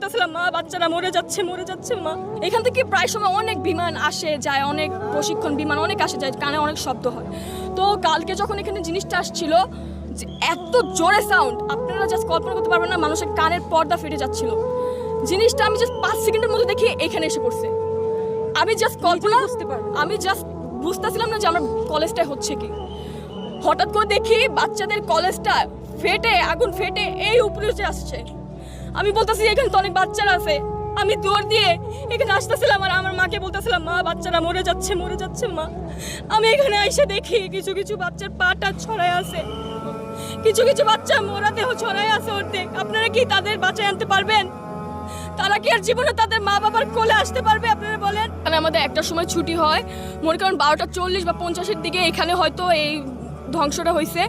বলতেছিলাম মা বাচ্চারা মরে যাচ্ছে মা। এখান থেকে প্রায় সময় অনেক বিমান আসে যায়, অনেক প্রশিক্ষণ বিমান অনেক আসে যায়, কানে অনেক শব্দ হয়। তো কালকে যখন এখানে জিনিসটা আসছিল, এত জোরে সাউন্ড আপনারা জাস্ট কল্পনা করতে পারবেন না, মানুষের কানের পর্দা ফেটে যাচ্ছিল। জিনিসটা আমি জাস্ট 5 সেকেন্ডের মধ্যে দেখি এখানে এসে পড়ছে। আমি জাস্ট কল্পনা আমি জাস্ট বুঝতেছিলাম না যে আমার কলেজটায় হচ্ছে কি। হঠাৎ করে দেখি বাচ্চাদের কলেজটা ফেটে, আগুন ফেটে এই উপরে উঠে আসছে। আমি বলতেছি এখানে তো অনেক বাচ্চারা আছে। আমি দৌড় দিয়ে এখানে আসতেছিলাম আর আমার মাকে বলতেছিলাম মা বাচ্চারা মরে যাচ্ছে মা। আমি এখানে এসে দেখি কিছু কিছু বাচ্চার পাটা ছড়ায় আছে, কিছু কিছু বাচ্চা মোরা দেহ ছড়ায় আছে অর্ধেক। আপনারা কি তাদের বাঁচায় আনতে পারবেন? তারা কি আর জীবনে তাদের মা বাবার কোলে আসতে পারবে? আপনারা বলেন। আমাদের একটার সময় ছুটি হয়, মনে করেন 12:40 বা 50-এর দিকে এখানে হয়তো এই ধ্বংসটা হয়েছে।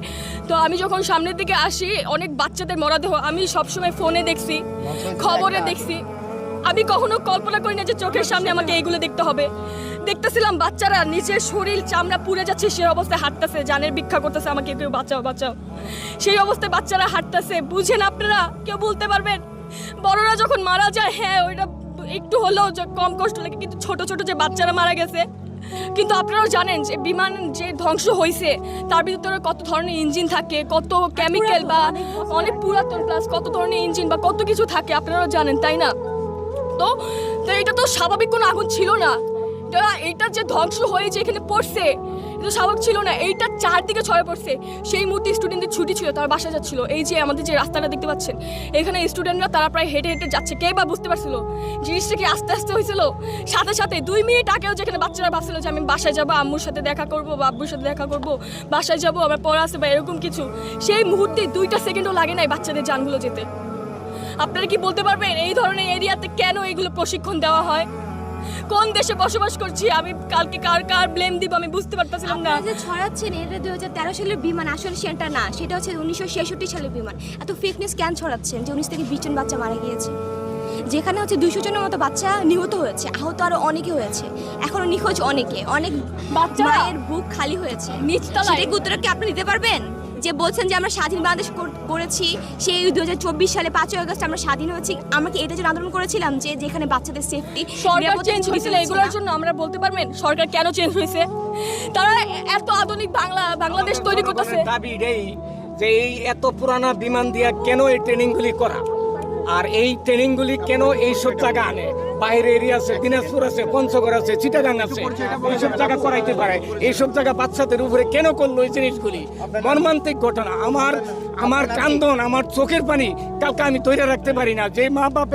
তো আমি যখন সামনের দিকে আসি, অনেক বাচ্চাদের মরদেহ আমি সবসময় ফোনে দেখছি, খবরে দেখছি। আমি কখনো কল্পনা করি না যে চোখের সামনে আমাকে এইগুলো দেখতে হবে। দেখতেছিলাম বাচ্চারা নিজের শরীর চামড়া পুড়ে যাচ্ছে, সেই অবস্থায় হাঁটতেছে, জানের ভিক্ষা করতেছে, আমাকে কেউ বাঁচাও বাঁচাও। সেই অবস্থায় বাচ্চারা হাঁটতেছে। বুঝেন আপনারা? কেউ বলতে পারবেন? বড়রা যখন মারা যায়, হ্যাঁ ওইটা একটু হলেও কম কষ্ট লাগে, কিন্তু ছোট ছোট যে বাচ্চারা মারা গেছে। কিন্তু আপনারাও জানেন যে বিমান যে ধ্বংস হয়েছে তার ভিতরে কত ধরনের ইঞ্জিন থাকে, কত কেমিক্যাল বা অনেক পুরাতন, প্লাস কত ধরনের ইঞ্জিন বা কত কিছু থাকে, আপনারাও জানেন, তাই না? তো এটা তো স্বাভাবিক কোনো আগুন ছিল না। এইটা যে ধ্বংস হয়েছে এখানে পড়ছে, এটা স্বাভাবিক ছিল না। এইটা চারদিকে ছড়ে পড়ছে। সেই মুহূর্তে স্টুডেন্টদের ছুটি ছিল, তারা বাসা যাচ্ছিল। এই যে আমাদের যে রাস্তাটা দেখতে পাচ্ছেন, এখানে স্টুডেন্টরা তারা প্রায় হেঁটে হেঁটে যাচ্ছে। কে বা বুঝতে পারছিল জিনিসটা কি আস্তে আস্তে হয়েছিল? সাথে সাথে 2 মিনিট আগেও যেখানে বাচ্চারা ভাবছিল যে আমি বাসায় যাবো, আম্মুর সাথে দেখা করবো বা আব্বুর সাথে দেখা করবো, বাসায় যাবো, আমার পড়া আছে বা এরকম কিছু, সেই মুহূর্তে 2টা সেকেন্ডও লাগে নাই বাচ্চাদের জানগুলো যেতে। আপনারা কি বলতে পারবেন এই ধরনের এরিয়াতে কেন এইগুলো প্রশিক্ষণ দেওয়া হয়? কোন দেশে বসবাস করছি? আমি কালকে কার ব্লেম দিব আমি বুঝতে পারতেছিলাম না। যে ছড়াচ্ছেন এটা 2013 সালের বিমান, আসলে সেটা না, সেটা হচ্ছে 1966 সালের বিমান। এত ফেক নিউজ কেন ছড়াচ্ছেন যে 19 থেকে 20 জন বাচ্চা মারা গিয়েছে, যেখানে হচ্ছে 200 জনের মতো বাচ্চা নিহত হয়েছে, আহত আরো অনেকে হয়েছে, এখনো নিখোঁজ অনেকে, অনেক মায়ের বুক খালি হয়েছে। সেটাকে উত্তর কি আপনি দিতে পারবেন? যে বলছেন যে আমরা স্বাধীন বাংলাদেশ করেছি, সেই 2024 সালে 5ই আগস্ট আমরা স্বাধীন হয়েছি, আমরা কি এটার জন্য আন্দোলন করেছিলাম যে যেখানে বাচ্চাদের সেফটি? সরকার চেঞ্জ হয়েছিল এগুলোর জন্য, আমরা বলতে পারবেন সরকার কেন চেঞ্জ হয়েছে? তারা এত আধুনিক বাংলাদেশ তৈরি করতেছে। দাবি এই যে এই এত পুরানা বিমান দিয়া কেন এই ট্রেনিংগুলি করা, আর এই ট্রেনিংগুলি কেন এই সব জায়গা আনে? বাইরে এরিয়া আছে, দিনাজপুর আছে, পঞ্চগড় আছে, চিটাগাং আছে, এইসব জায়গা করাইতে পারে। এইসব জায়গা বাচ্চাদের উপরে কেন করলো এই জিনিসগুলি? মর্মান্তিক ঘটনা। আমার কান্দন, আমার চোখের পানি কালকে আমি তৈরি রাখতে পারি না। যে মা বাপের